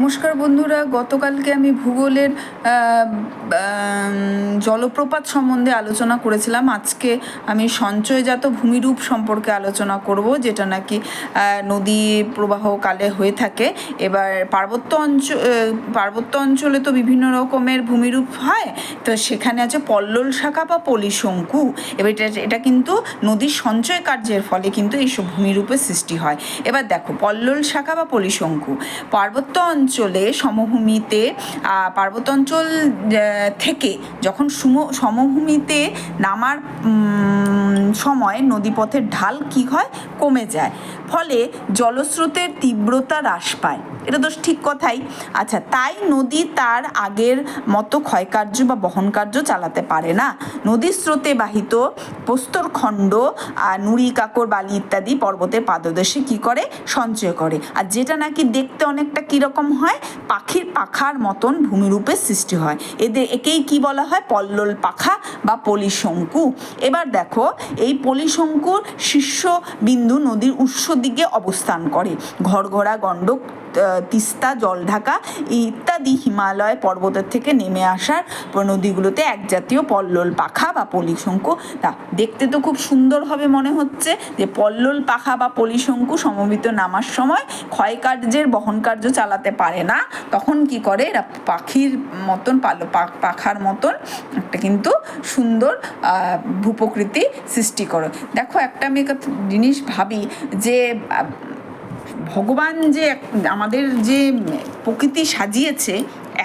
নমস্কার বন্ধুরা, গতকালকে আমি ভূগোলের জলপ্রপাত সম্বন্ধে আলোচনা করেছিলাম। আজকে আমি সঞ্চয়জাত ভূমিরূপ সম্পর্কে আলোচনা করব, যেটা নাকি নদী প্রবাহকালে হয়ে থাকে। এবার পার্বত্য অঞ্চলে তো বিভিন্ন রকমের ভূমিরূপ হয়, তো সেখানে আছে পল্লল শাখা বা পলিশঙ্কু। এবার এটা কিন্তু নদীর সঞ্চয় কার্যের ফলে কিন্তু এইসব ভূমিরূপের সৃষ্টি হয়। এবার দেখো, পল্লল শাখা বা পলিশঙ্কু পার্বত্য অঞ্চলে সমভূমিতে পার্বত্য অঞ্চল থেকে যখন সমভূমিতে নামার সময় নদীপথের ঢাল কি হয়, কমে যায়, ফলে জলস্রোতের তীব্রতা হ্রাস পায়। এটা তো ঠিক কথাই। আচ্ছা, তাই নদী তার আগের মতো ক্ষয়কার্য বা বহন কার্য চালাতে পারে না। নদীর স্রোতে বাহিত প্রস্তরখণ্ড নুড়ি, কাকর, বালি ইত্যাদি পর্বতের পাদদেশে কি করে, সঞ্চয় করে। আর যেটা নাকি দেখতে অনেকটা কীরকম হয়, পাখির পাখার মতন ভূমিরূপের সৃষ্টি হয়। একেই কি বলা হয়, পল্লল পাখা বা পলিশঙ্কু। এবার দেখো, এই পলিশঙ্কুর শীর্ষবিন্দু নদীর উৎস দিকে অবস্থান করে। ঘরঘরা, গণ্ডক, তিস্তা, জলঢাকা ইত্যাদি হিমালয় পর্বতের থেকে নেমে আসার নদীগুলোতে এক জাতীয় পল্লল পাখা বা পলিশঙ্কু। তা দেখতে তো খুব সুন্দর হবে মনে হচ্ছে যে পল্লল পাখা বা পলিশঙ্কু সমবেত নামার সময় ক্ষয়কার্যের বহন কার্য চালাতে পারে না, তখন কি করে, এরা পাখির মতন পাখার মতন একটা কিন্তু সুন্দর ভূপ্রকৃতি সৃষ্টি করে। দেখো, একটা আমি একটা জিনিস ভাবি যে ভগবান যে আমাদের যে প্রকৃতি সাজিয়েছে,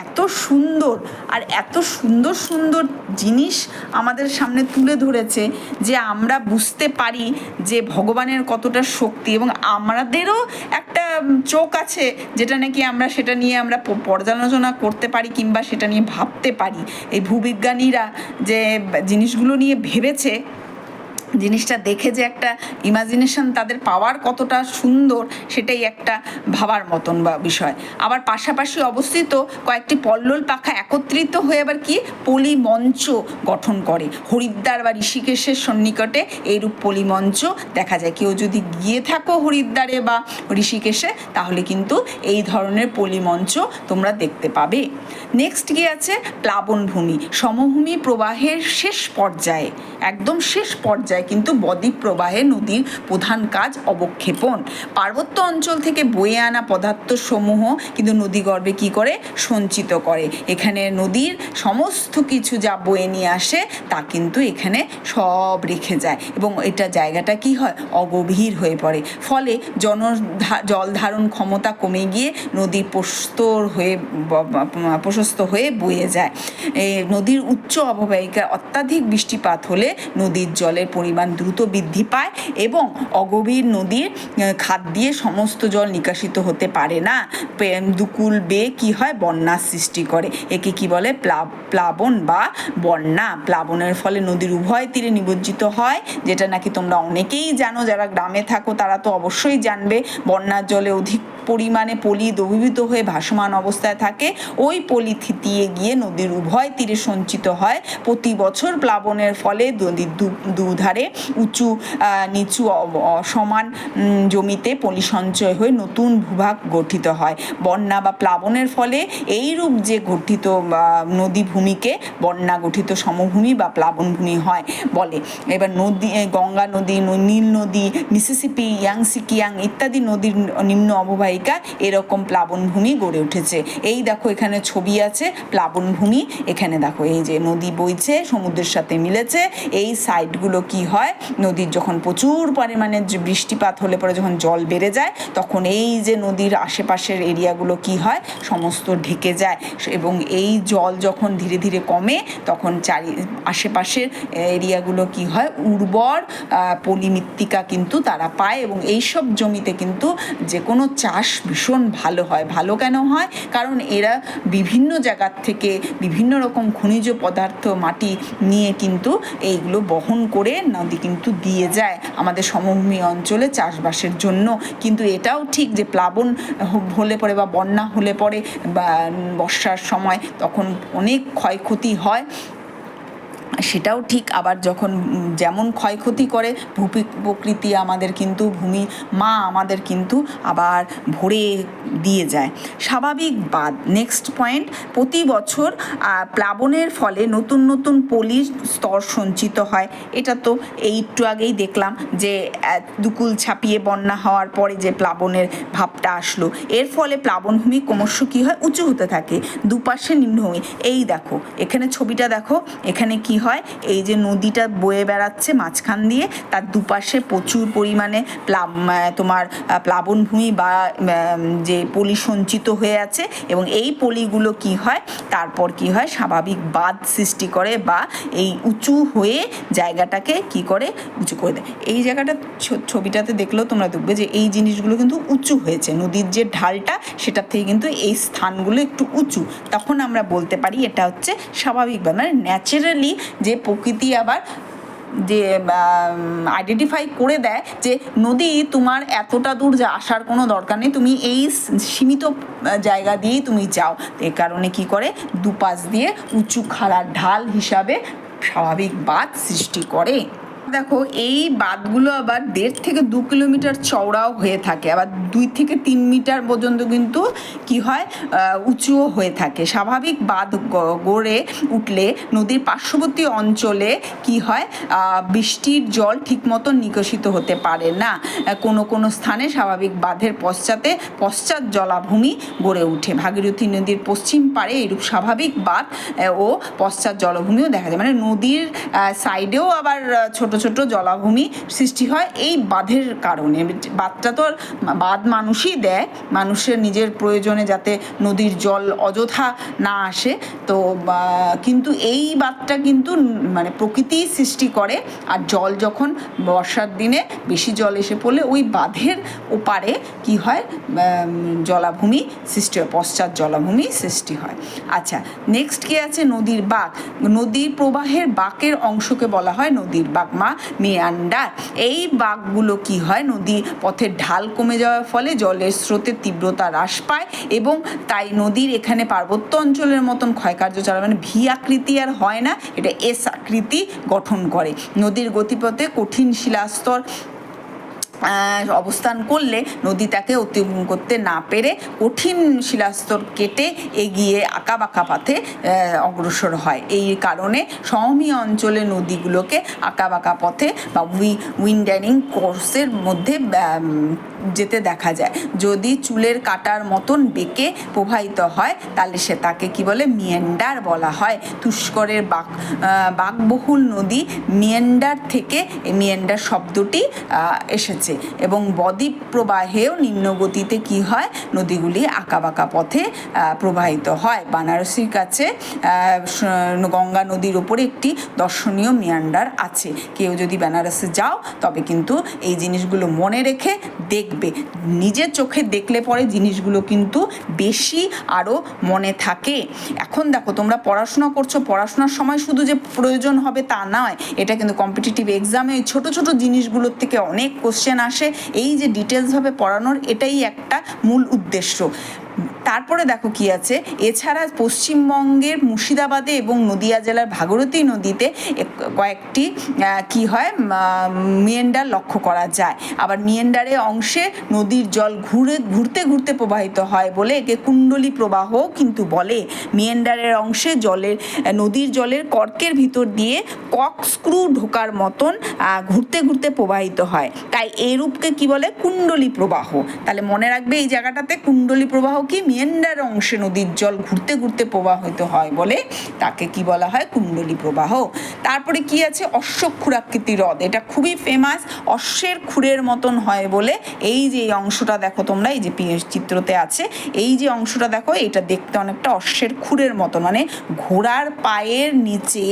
এত সুন্দর আর এত সুন্দর সুন্দর জিনিস আমাদের সামনে তুলে ধরেছে যে আমরা বুঝতে পারি যে ভগবানের কতটা শক্তি, এবং আমাদেরও একটা চোখ আছে যেটা নাকি আমরা সেটা নিয়ে আমরা পর্যালোচনা করতে পারি কিংবা সেটা নিয়ে ভাবতে পারি। এই ভূবিজ্ঞানীরা যে জিনিসগুলো নিয়ে ভেবেছে, জিনিসটা দেখে যে একটা ইমাজিনেশন তাদের পাওয়ার কতটা সুন্দর, সেটাই একটা ভাবার মতন বা বিষয়। আবার পাশাপাশি অবস্থিত কয়েকটি পল্লল পাখা একত্রিত হয়ে আবার কি পলিমঞ্চ গঠন করে। হরিদ্বার বা ঋষিকেশের সন্নিকটে এইরূপ পলিমঞ্চ দেখা যায়। কেউ যদি গিয়ে থাকো হরিদ্বারে বা ঋষিকেশে, তাহলে কিন্তু এই ধরনের পলিমঞ্চ তোমরা দেখতে পাবে। নেক্সট কি আছে, প্লাবনভূমি। সমভূমি প্রবাহের শেষ পর্যায়ে, একদম শেষ পর্যায়ে কিন্তু বদ্বীপ প্রবাহে নদীর প্রধান কাজ অবক্ষেপণ। পার্বত্য অঞ্চল থেকে বয়ে আনা পদার্থ সমূহ কিন্তু নদীগর্ভে কি করে, সঞ্চিত করে। এখানে নদীর সমস্ত কিছু যা বয়ে নিয়ে আসে তা কিন্তু এখানে সব রেখে যায়, এবং এটা জায়গাটা কি হয়, অগভীর হয়ে পড়ে। ফলে জল ধারণ ক্ষমতা কমে গিয়ে নদী প্রশস্ত হয়ে বয়ে যায়। নদীর উচ্চ অববাহিকায় অত্যাধিক বৃষ্টিপাত হলে নদীর জলের পরিমাণ দ্রুত বৃদ্ধি পায়, এবং অগভীর নদীর খাদ দিয়ে সমস্ত জল নিকাশিত হতে পারে না। দুকুল বেয়ে কি হয়, বন্যার সৃষ্টি করে। একে কি বলে, প্লাবন বা বন্যা। প্লাবনের ফলে নদীর উভয় তীরে নিমজ্জিত হয়, যেটা নাকি তোমরা অনেকেই জানো, যারা গ্রামে থাকো তারা তো অবশ্যই জানবে। বন্যার জলে অধিক পরিমাণে পলি দ্রবীভূত হয়ে ভাসমান অবস্থায় থাকে। ওই পলি থিতিয়ে গিয়ে নদীর উভয় তীরে সঞ্চিত হয়। প্রতি বছর প্লাবনের ফলে নদীর দুধারে উঁচু নিচু সমান জমিতে পলি সঞ্চয় হয়ে নতুন ভূভাগ গঠিত হয়। বন্যা বা প্লাবনের ফলে এইরূপ যে গঠিত নদী ভূমিকে বন্যা গঠিত সমভূমি বা প্লাবনভূমি হয় বলে। এবার নদী, গঙ্গা নদী, নীল নদী, মিসিসিপি, ইয়াংসি কিয়াং ইত্যাদি নদীর নিম্ন অববাহিকা এরকম প্লাবনভূমি গড়ে উঠেছে। এই দেখো, এখানে ছবি আছে প্লাবনভূমি। এখানে দেখো, এই যে নদী বইছে, সমুদ্রের সাথে মিলেছে। এই সাইডগুলো কি হয়, নদীর যখন প্রচুর পরিমাণে বৃষ্টিপাত হলে পরে যখন জল বেড়ে যায়, তখন এই যে নদীর আশেপাশের এরিয়াগুলো কি হয়, সমস্ত ঢেকে যায়, এবং এই জল যখন ধীরে ধীরে কমে, তখন আশেপাশের এরিয়াগুলো কি হয়, উর্বর পলিমৃত্তিকা কিন্তু তারা পায়, এবং এইসব জমিতে কিন্তু যে কোনো চাষ ভীষণ ভালো হয়। ভালো কেন হয়, কারণ এরা বিভিন্ন জায়গার থেকে বিভিন্ন রকম খনিজ পদার্থ, মাটি নিয়ে কিন্তু এইগুলো বহন করে নদী কিন্তু দিয়ে যায় আমাদের সমভূমি অঞ্চলে চাষবাসের জন্য। কিন্তু এটাও ঠিক যে প্লাবন হলে পরে বা বন্যা হলে পরে বা বর্ষার সময় তখন অনেক ক্ষয়ক্ষতি হয়। সেটাও ঠিক। আবার যখন যেমন ক্ষয়ক্ষতি করে প্রকৃতি আমাদের কিন্তু ভূমি মা আমাদের কিন্তু আবার ভরে দিয়ে যায়। স্বাভাবিক বাঁধ, নেক্সট পয়েন্ট, প্রতি বছর প্লাবনের ফলে নতুন নতুন পলির স্তর সঞ্চিত হয়। এটা তো এই একটু আগেই দেখলাম যে দুকুল ছাপিয়ে বন্যা হওয়ার পরে যে প্লাবনের ভাবটা আসলো, এর ফলে প্লাবনভূমি ক্রমশ কী হয়, উঁচু হতে থাকে, দুপাশে নিম্নভূমি। এই দেখো এখানে ছবিটা দেখো, এখানে কি হয়, এই যে নদীটা বয়ে বেড়াচ্ছে মাঝখান দিয়ে, তার দুপাশে প্রচুর পরিমাণে তোমার প্লাবনভূমি বা যে পলি সঞ্চিত হয়ে আছে, এবং এই পলিগুলো কি হয়, তারপর কি হয়, স্বাভাবিক বাঁধ সৃষ্টি করে বা এই উঁচু হয়ে জায়গাটাকে কি করে, উঁচু করে দেয়। এই জায়গাটা ছবিটাতে দেখলেও তোমরা দেখবে যে এই জিনিসগুলো কিন্তু উঁচু হয়েছে, নদীর যে ঢালটা সেটার থেকে কিন্তু এই স্থানগুলো একটু উঁচু, তখন আমরা বলতে পারি এটা হচ্ছে স্বাভাবিক বাঁধ। মানে ন্যাচারালি যে প্রকৃতি আবার যে আইডেন্টিফাই করে দেয় যে নদী তোমার এতটা দূর আসার কোনো দরকার নেই, তুমি এই সীমিত জায়গা দিয়েই তুমি যাও। এই কারণে কি করে, দুপাশ দিয়ে উঁচু খাড়ার ঢাল হিসাবে স্বাভাবিক বাঁধ সৃষ্টি করে। দেখো এই বাঁধগুলো আবার 1.5 থেকে 2 কিলোমিটার চওড়াও হয়ে থাকে, আবার 2 থেকে 3 মিটার পর্যন্ত কিন্তু কি হয়, উঁচুও হয়ে থাকে। স্বাভাবিক বাঁধ গড়ে উঠলে নদীর পার্শ্ববর্তী অঞ্চলে কি হয়, বৃষ্টির জল ঠিকমতো নিকাশিত হতে পারে না। কোনো কোনো স্থানে স্বাভাবিক বাঁধের পশ্চাৎ জলাভূমি গড়ে ওঠে। ভাগীরথী নদীর পশ্চিম পাড়ে এইরূপ স্বাভাবিক বাঁধ ও পশ্চাৎ জলাভূমিও দেখা যায়। মানে নদীর সাইডেও আবার ছোট ছোট জলাভূমি সৃষ্টি হয় এই বাঁধের কারণে। বাঁধটা তো বাঁধ মানুষই দেয়, মানুষের নিজের প্রয়োজনে যাতে নদীর জল অযথা না আসে, তো কিন্তু এই বাঁধটা কিন্তু মানে প্রকৃতি সৃষ্টি করে। আর জল যখন বর্ষার দিনে বেশি জল এসে পড়লে ওই বাঁধের ওপারে কি হয়, জলাভূমি সৃষ্টি হয়, পশ্চাৎ জলাভূমি সৃষ্টি হয়। আচ্ছা, নেক্সট কি আছে, নদীর বাঁক। নদীর প্রবাহের বাঁকের অংশকে বলা হয় নদীর বাঁক বা মিয়ান্ডার। এই বাঁকগুলো কি হয়, নদী পথের ঢাল কমে যাওয়ার ফলে জলের স্রোতের তীব্রতা হ্রাস পায়, এবং তাই নদীর এখানে পার্বত্য অঞ্চলের মতন ক্ষয়কার্য চালায়, মানে ভি আকৃতি আর হয় না, এটা এস আকৃতি গঠন করে। নদীর গতিপথে কঠিন শিলাস্তর অবস্থান করলে নদী তাকে অতিক্রম করতে না পেরে কঠিন শিলাস্তর কেটে এগিয়ে আঁকাবাঁকা পথে অগ্রসর হয়। এই কারণে সমভূমি অঞ্চলে নদীগুলোকে আঁকাবাঁকা পথে বা উইন্ডারিং কোর্সের মধ্যে যেতে দেখা যায়। যদি চুলের কাটার মতন বেঁকে প্রবাহিত হয় তাহলে সে তাকে কি বলে, মিয়েন্ডার বলা হয়। তুষ্করের বাঁকবহুল নদী মিয়েন্ডার থেকে মিয়েন্ডার শব্দটি এসেছে, এবং বদ্বীপ প্রবাহেও নিম্নগতিতে কি হয়, নদীগুলি আঁকাবাঁকা পথে প্রবাহিত হয়। বানারসির কাছে গঙ্গা নদীর ওপরে একটি দর্শনীয় মিয়ান্ডার আছে। কেউ যদি বেনারসে যাও তবে কিন্তু এই জিনিসগুলো মনে রেখে দেখবে, নিজের চোখে দেখলে পরে জিনিসগুলো কিন্তু বেশি আরও মনে থাকে। এখন দেখো তোমরা পড়াশোনা করছো, পড়াশোনার সময় শুধু যে প্রয়োজন হবে তা নয়, এটা কিন্তু কম্পিটিটিভ এক্সামে এই ছোটো ছোটো জিনিসগুলোর থেকে অনেক কোশ্চেন আসে। এই যে ডিটেলসভাবে পড়ানোর এটাই একটা মূল উদ্দেশ্য। তারপরে দেখো কি আছে, এছাড়া পশ্চিমবঙ্গের মুর্শিদাবাদে এবং নদিয়া জেলার ভাগীরথী নদীতে কয়েকটি কি হয়, মিয়েন্ডার লক্ষ্য করা যায়। আবার মিয়েন্ডারের অংশে নদীর জল ঘুরতে ঘুরতে প্রবাহিত হয় বলে একে কুণ্ডলী প্রবাহও কিন্তু বলে। মিয়েন্ডারের অংশে নদীর জলের কর্কের ভিতর দিয়ে ককস্ক্রু ঢোকার মতন ঘুরতে ঘুরতে প্রবাহিত হয়, তাই এই রূপকে কি বলে, কুণ্ডলী প্রবাহ। তাহলে মনে রাখবে এই জায়গাটাতে কুণ্ডলী প্রবাহ কি, মিয়েন্ডার অংশে নদীর জল ঘুরতে ঘুরতে প্রবাহিত হয় বলে তাকে কি বলা হয়, কুণ্ডলী প্রবাহ। তারপরে কি আছে, অশ্বক্ষুরাকৃতি হ্রদ। এটা খুবই ফেমাস, অশ্বের খুরের মতন হয় বলে এই যে অংশটা দেখো তোমরা, এই যে চিত্রতে আছে এই যে অংশটা দেখো, এটা দেখতে অনেকটা অশ্বের খুরের মতন, মানে ঘোড়ার পায়ের নিচে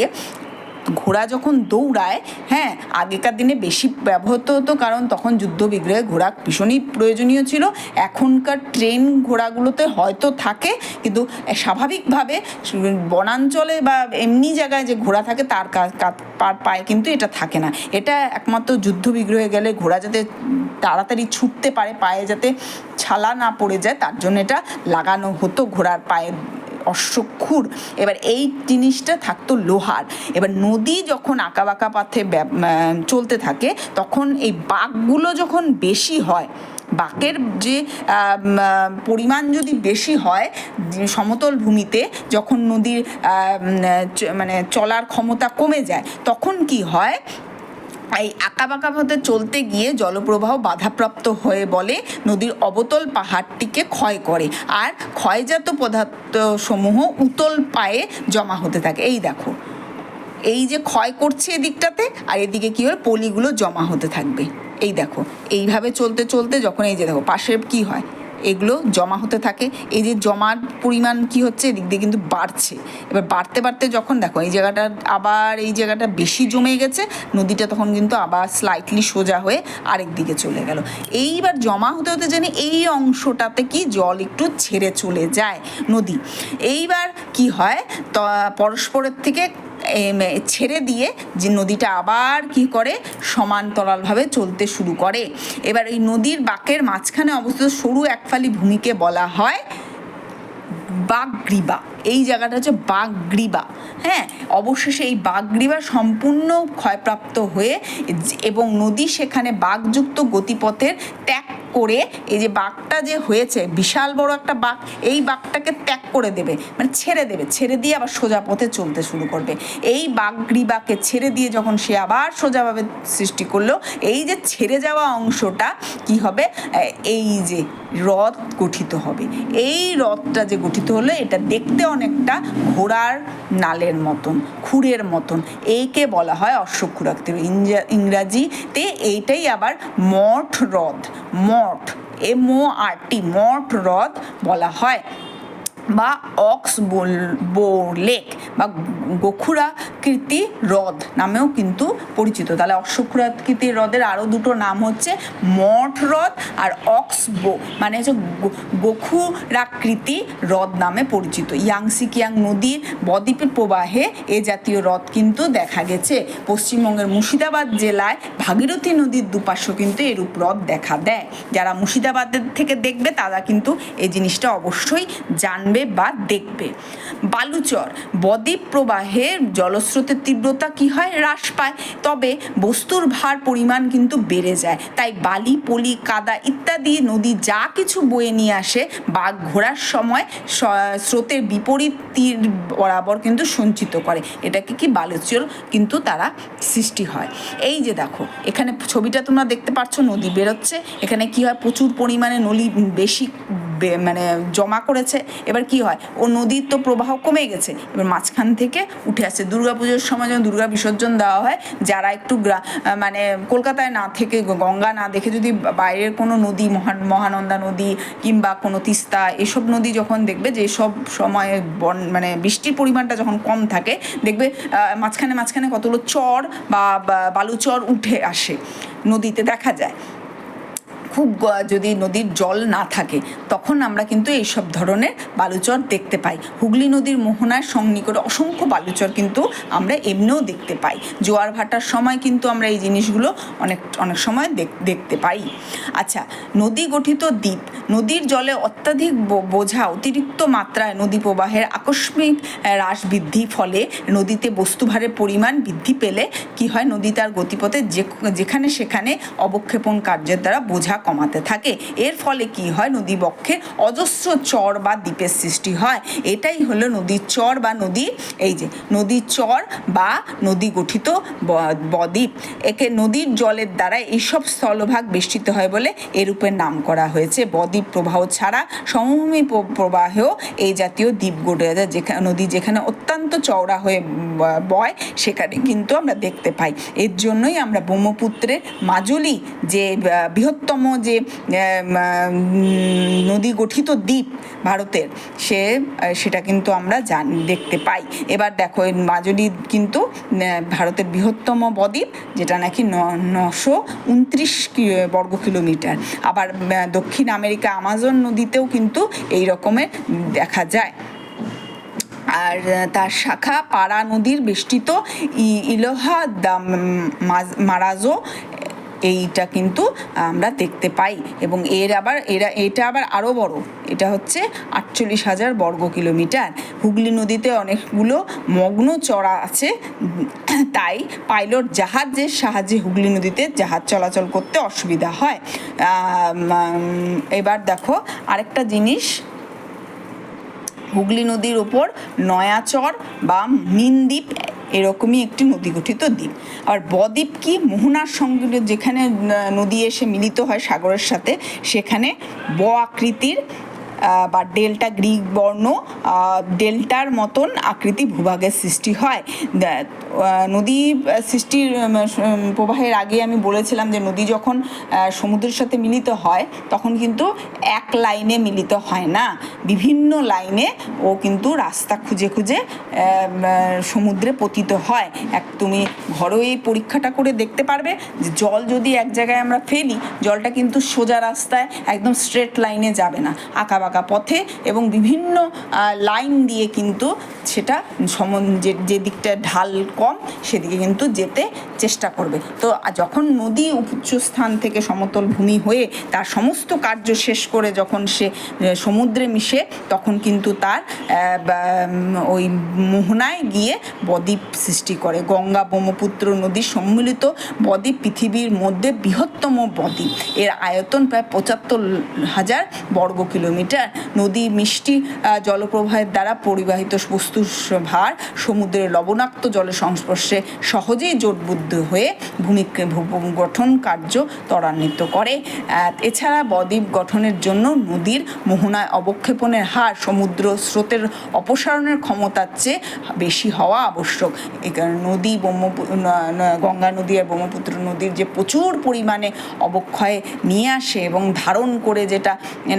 ঘোড়া যখন দৌড়ায়, হ্যাঁ আগেকার দিনে বেশি ব্যবহৃত হতো কারণ তখন যুদ্ধ বিগ্রহে ঘোড়া ভীষণই প্রয়োজনীয় ছিল। এখনকার ট্রেন ঘোড়াগুলোতে হয়তো থাকে, কিন্তু স্বাভাবিকভাবে বনাঞ্চলে বা এমনি জায়গায় যে ঘোড়া থাকে তার পায়ে কিন্তু এটা থাকে না। এটা একমাত্র যুদ্ধ বিগ্রহে গেলে ঘোড়া যাতে তাড়াতাড়ি ছুটতে পারে, পায়ে যাতে ছালা না পড়ে যায়, তার জন্য এটা লাগানো হতো ঘোড়ার পায়ে অশ্বক্ষুর। এবার এই জিনিসটা থাকতো লোহার। এবার নদী যখন আঁকাবাঁকা পথে চলতে থাকে তখন এই বাঁকগুলো যখন বেশি হয়, বাঁকের যে পরিমাণ যদি বেশি হয় সমতল ভূমিতে, যখন নদীর মানে চলার ক্ষমতা কমে যায় তখন কি হয়, এই আঁকাবাঁকা পথে চলতে গিয়ে জলপ্রবাহ বাধাপ্রাপ্ত হয়ে বলে নদীর অবতল পাহাড়টিকে ক্ষয় করে, আর ক্ষয়জাত পদার্থসমূহ উতল পায়ে জমা হতে থাকে। এই দেখো, এই যে ক্ষয় করছে এদিকটাতে, আর এদিকে কী হয়, পলিগুলো জমা হতে থাকবে। এই দেখো, এইভাবে চলতে চলতে যখন এই যে দেখো পাশে কি হয়, এগুলো জমা হতে থাকে। এই যে জমার পরিমাণ কি হচ্ছে, এদিক দিয়ে কিন্তু বাড়ছে। এবার বাড়তে বাড়তে যখন দেখো এই জায়গাটা আবার এই জায়গাটা বেশি জমে গেছে, নদীটা তখন কিন্তু আবার স্লাইটলি সোজা হয়ে আরেক দিকে চলে গেল। এইবার জমা হতে হতে জানি এই অংশটাতে কি জল একটু ছেড়ে চলে যায় নদী। এইবার কি হয়, পরস্পরের থেকে ছেড়ে দিয়ে যে নদীটা আবার কি করে, সমান্তরালভাবে চলতে শুরু করে। এবার এই নদীর বাঁকের মাঝখানে অবস্থিত সরু একফালি ভূমিকে বলা হয় বাকগ্রীবা। এই জায়গাটা হচ্ছে বাকগ্রীবা। হ্যাঁ, অবশেষে এই বাকগ্রীবা সম্পূর্ণ ক্ষয়প্রাপ্ত হয়ে এবং নদী সেখানে বাঁকযুক্ত গতিপথের ত্যাগ করে, এই যে বাঁকটা যে হয়েছে বিশাল বড় একটা বাঁক, এই বাঁকটাকে ত্যাগ করে দেবে, মানে ছেড়ে দেবে, ছেড়ে দিয়ে আবার সোজা পথে চলতে শুরু করবে। এই বাকগ্রীবাকে ছেড়ে দিয়ে যখন সে আবার সোজাভাবে সৃষ্টি করলো, এই যে ছেড়ে যাওয়া অংশটা কি হবে, এই যে হ্রদ গঠিত হবে। এই হ্রদটা যে গঠিত হলো, এটা দেখতে অনেকটা ঘোড়ার নালের মতন, খুরের মতন। এইকে বলা হয় অশ্বক্ষুরাকৃতি। ইংরাজিতে এইটাই আবার মঠ হ্রদ, মঠ MORT, মঠ হ্রদ বলা হয়, বা অক্সবোর লেক বা গোখুরাকৃতি হ্রদ নামেও কিন্তু পরিচিত। তাহলে অশ্বক্ষুরাকৃতি হ্রদের আরও দুটো নাম হচ্ছে মঠ হ্রদ আর অক্সবো, মানে হচ্ছে গোখুরাকৃতি হ্রদ নামে পরিচিত। ইয়াংসি কিয়াং নদীর বদ্বীপের প্রবাহে এ জাতীয় হ্রদ কিন্তু দেখা গেছে। পশ্চিমবঙ্গের মুর্শিদাবাদ জেলায় ভাগীরথী নদীর দুপাশে কিন্তু এরূপ হ্রদ দেখা দেয়। যারা মুর্শিদাবাদের থেকে দেখবে তারা কিন্তু এই জিনিসটা অবশ্যই জানবে বা দেখবে। বালুচর, বদ্বীপ প্রবাহে জলস্রোতের তীব্রতা কি হয়, হ্রাস পায়, তবে বস্তুর ভার পরিমাণ কিন্তু বেড়ে যায়। তাই বালি, পলি, কাদা ইত্যাদি নদী যা কিছু বয়ে নিয়ে আসে বা ঘোরার সময় স্রোতের বিপরীত তীর বরাবর কিন্তু সঞ্চিত করে। এটাকে কি বালুচর কিন্তু তারা সৃষ্টি হয়। এই যে দেখো এখানে ছবিটা তোমরা দেখতে পাচ্ছ, নদী বেরোচ্ছে, এখানে কি হয়, প্রচুর পরিমাণে নদী বেশি মানে জমা করেছে। এবার কি হয়, ও নদীর তো প্রবাহ কমে গেছে, এবার মাঝখান থেকে উঠে আসছে। দুর্গাপুজোর সময় যখন দুর্গা বিসর্জন দেওয়া হয়, যারা একটু মানে কলকাতায় না থেকে, গঙ্গা না দেখে যদি বাইরের কোনো নদী, মহানন্দা নদী কিংবা কোনো তিস্তা, এসব নদী যখন দেখবে, যে সব সময় মানে বৃষ্টির পরিমাণটা যখন কম থাকে, দেখবে মাঝখানে মাঝখানে কতগুলো চর বা বালুচর উঠে আসে নদীতে দেখা যায়। খুব যদি নদীর জল না থাকে তখন আমরা কিন্তু এইসব ধরনের বালুচর দেখতে পাই। হুগলি নদীর মোহনার সন্নিকটে অসংখ্য বালুচর কিন্তু আমরা এমনিও দেখতে পাই। জোয়ার ভাটার সময় কিন্তু আমরা এই জিনিসগুলো অনেক সময় দেখতে পাই। আচ্ছা, নদী গঠিত দ্বীপ। নদীর জলে অত্যাধিক বোঝা, অতিরিক্ত মাত্রায় নদী প্রবাহের আকস্মিক হ্রাস বৃদ্ধি ফলে নদীতে বস্তুভারের পরিমাণ বৃদ্ধি পেলে কি হয়, নদী তার গতিপথে যেখানে সেখানে অবক্ষেপণ কার্যের দ্বারা বোঝা কমাতে থাকে। এর ফলে কি হয়, নদী বক্ষে অজস্র চর বা দ্বীপের সৃষ্টি হয়। এটাই হলো নদীর চর বা নদী, এই যে নদীর চর বা নদী গঠিত বদ্বীপ। একে নদীর জলের দ্বারা এইসব স্থলভাগ বেষ্টিত হয় বলে এরূপের নাম করা হয়েছে। বদ্বীপ প্রবাহ ছাড়া সমভূমি প্রবাহেও এই জাতীয় দ্বীপ গড়ে যায়। যেখানে নদী যেখানে অত্যন্ত চওড়া হয়ে বয় সেখানে কিন্তু আমরা দেখতে পাই। এর জন্যই আমরা ব্রহ্মপুত্রের মাজুলি যে বৃহত্তম যে নদী গঠিত দ্বীপ ভারতের, সেটা কিন্তু আমরা দেখতে পাই। এবার দেখো মাজুলি কিন্তু ভারতের বৃহত্তম বদ্বীপ, যেটা নাকি 929 বর্গ কিলোমিটার। আবার দক্ষিণ আমেরিকা আমাজন নদীতেও কিন্তু এই রকমের দেখা যায়। আর তার শাখা পারা নদীর বেষ্টিত ইলোহা দা মারাজো, এইটা কিন্তু আমরা দেখতে পাই। এবং এটা আবার আরও বড়, এটা হচ্ছে 48,000 বর্গ কিলোমিটার। হুগলি নদীতে অনেকগুলো মগ্ন চড়া আছে, তাই পাইলট জাহাজের সাহায্যে হুগলি নদীতে জাহাজ চলাচল করতে অসুবিধা হয়। এবার দেখো আরেকটা জিনিস, হুগলি নদীর ওপর নয়াচর বা মিনদ্বীপ এরকমই একটি নদী গঠিত দ্বীপ। আর বদ্বীপ কি? মোহনার সঙ্গে যেখানে নদী এসে মিলিত হয় সাগরের সাথে, সেখানে আকৃতির বা ডেল্টা, গ্রিক বর্ণ ডেল্টার মতন আকৃতি ভূভাগের সৃষ্টি হয়। নদী সৃষ্টির প্রবাহের আগে আমি বলেছিলাম যে নদী যখন সমুদ্রের সাথে মিলিত হয় তখন কিন্তু এক লাইনে মিলিত হয় না, বিভিন্ন লাইনে ও কিন্তু রাস্তা খুঁজে খুঁজে সমুদ্রে পতিত হয়। তুমি ঘরোয়া এই পরীক্ষাটা করে দেখতে পারবে যে জল যদি এক জায়গায় আমরা ফেলি, জলটা কিন্তু সোজা রাস্তায় একদম স্ট্রেট লাইনে যাবে না, আঁকা বাঁকা পথে এবং বিভিন্ন লাইন দিয়ে কিন্তু সেটা যে দিকটা ঢাল কম সেদিকে কিন্তু যেতে চেষ্টা করবে। তো যখন নদী উচ্চ স্থান থেকে সমতল ভূমি হয়ে তার সমস্ত কার্য শেষ করে যখন সে সমুদ্রে মিশে, তখন কিন্তু তার ওই মোহনায় গিয়ে বদ্বীপ সৃষ্টি করে। গঙ্গা ব্রহ্মপুত্র নদীর সম্মিলিত বদ্বীপ পৃথিবীর মধ্যে বৃহত্তম বদ্বীপ। এর আয়তন প্রায় ৭৫,০০০ বর্গ কিলোমিটার। নদী মিষ্টি জলপ্রবাহের দ্বারা পরিবাহিত বস্তুর ভার সমুদ্রের লবণাক্ত জলের সংস্পর্শে সহজেই জোটবদ্ধ হয়ে ভূমি গঠন কার্য ত্বরান্বিত করে। এছাড়া বদ্বীপ গঠনের জন্য নদীর মোহনায় অবক্ষেপণের হার সমুদ্র স্রোতের অপসারণের ক্ষমতার চেয়ে বেশি হওয়া আবশ্যক। এই কারণে নদী গঙ্গা নদী আর ব্রহ্মপুত্র নদীর যে প্রচুর পরিমাণে অবক্ষয় নিয়ে আসে এবং ধারণ করে যেটা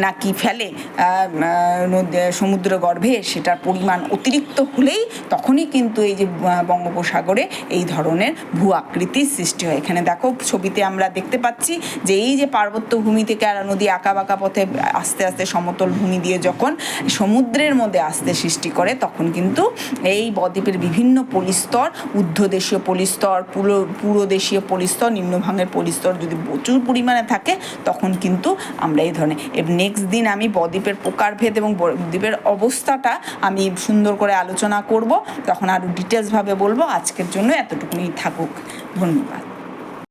নাকি ফেলে সমুদ্র গর্ভে, সেটার পরিমাণ অতিরিক্ত হলেই তখনই কিন্তু এই যে বঙ্গোপসাগরে এই ধরনের ভূ আকৃতির সৃষ্টি হয়। এখানে দেখো ছবিতে আমরা দেখতে পাচ্ছি যে এই যে পার্বত্য ভূমি থেকে আর নদী আঁকা বাঁকা পথে আস্তে আস্তে সমতল ভূমি দিয়ে যখন সমুদ্রের মধ্যে আসতে সৃষ্টি করে, তখন কিন্তু এই বদ্বীপের বিভিন্ন পলিস্তর, ঊর্ধ্বদেশীয় পলিস্তর, পুরোদেশীয় পলিস্তর, নিম্নভাগের পলিস্তর যদি প্রচুর পরিমাণে থাকে, তখন কিন্তু আমরা এই ধরনের নেক্সট দিন আমি বদ্বীপের প্রকারভেদ এবং বদ্বীপের অবস্থাটা আমি সুন্দর করে আলোচনা করব, তখন আরও ডিটেলসভাবে বলবো। আজকের জন্য এতটুকুনি থাকুক, ধন্যবাদ।